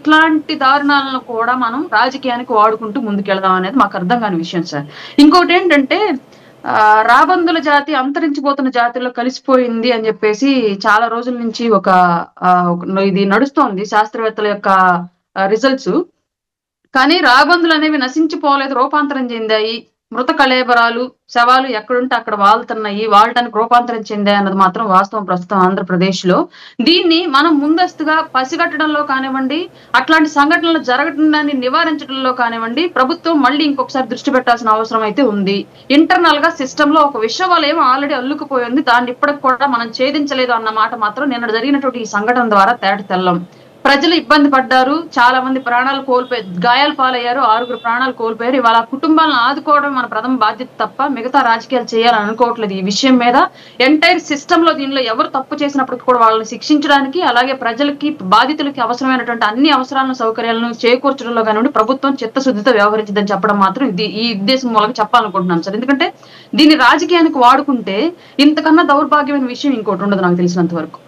ఇట్లాంటి దారుణాలను కూడా మనం రాజకీయానికి వాడుకుంటూ ముందుకెళ్దాం అనేది మాకు అర్థం కాని విషయం సార్. ఇంకోటి ఏంటంటే రాబందుల జాతి అంతరించిపోతున్న జాతుల్లో కలిసిపోయింది అని చెప్పేసి చాలా రోజుల నుంచి ఇది నడుస్తోంది శాస్త్రవేత్తల యొక్క రిజల్ట్స్. కానీ రాబందులు అనేవి నశించిపోలేదు, రూపాంతరం చెందాయి. మృత కళేబరాలు, శవాలు ఎక్కడుంటే అక్కడ వాళ్తున్నాయి, వాళ్లటానికి రూపాంతరం చెందాయి అన్నది మాత్రం వాస్తవం ప్రస్తుతం ఆంధ్రప్రదేశ్ లో. దీన్ని మనం ముందస్తుగా పసిగట్టడంలో కానివ్వండి, అట్లాంటి సంఘటనలు జరగడాన్ని నివారించడంలో కానివ్వండి, ప్రభుత్వం మళ్ళీ ఇంకొకసారి దృష్టి పెట్టాల్సిన అవసరం అయితే ఉంది. ఇంటర్నల్ గా సిస్టమ్ లో ఒక విషవలయం ఆల్రెడీ అల్లుకుపోయింది, దాన్ని ఇప్పటికి కూడా మనం ఛేదించలేదు అన్న మాట మాత్రం నిన్న జరిగినటువంటి ఈ సంఘటన ద్వారా తేట తెల్లం. ప్రజలు ఇబ్బంది పడ్డారు, చాలా మంది ప్రాణాలు కోల్పోయి గాయాలు పాలయ్యారు, 6 ప్రాణాలు కోల్పోయారు. ఇవాళ కుటుంబాలను ఆదుకోవడం మన ప్రథమ బాధ్యత తప్ప మిగతా రాజకీయాలు చేయాలని అనుకోవట్లేదు. ఈ విషయం మీద ఎంటైర్ సిస్టమ్ లో దీనిలో ఎవరు తప్పు చేసినప్పటికీ కూడా వాళ్ళని శిక్షించడానికి, అలాగే ప్రజలకి బాధితులకి అవసరమైనటువంటి అన్ని అవసరాలను సౌకర్యాలను చేకూర్చడంలో కానివ్వండి ప్రభుత్వం చిత్తశుద్ధితో వ్యవహరించిందని చెప్పడం మాత్రం ఈ ఉద్దేశం మూలంగా చెప్పాలనుకుంటున్నాను సార్. ఎందుకంటే దీన్ని రాజకీయానికి వాడుకుంటే ఇంతకన్నా దౌర్భాగ్యమైన విషయం ఇంకోటి ఉండదు నాకు తెలిసినంత వరకు.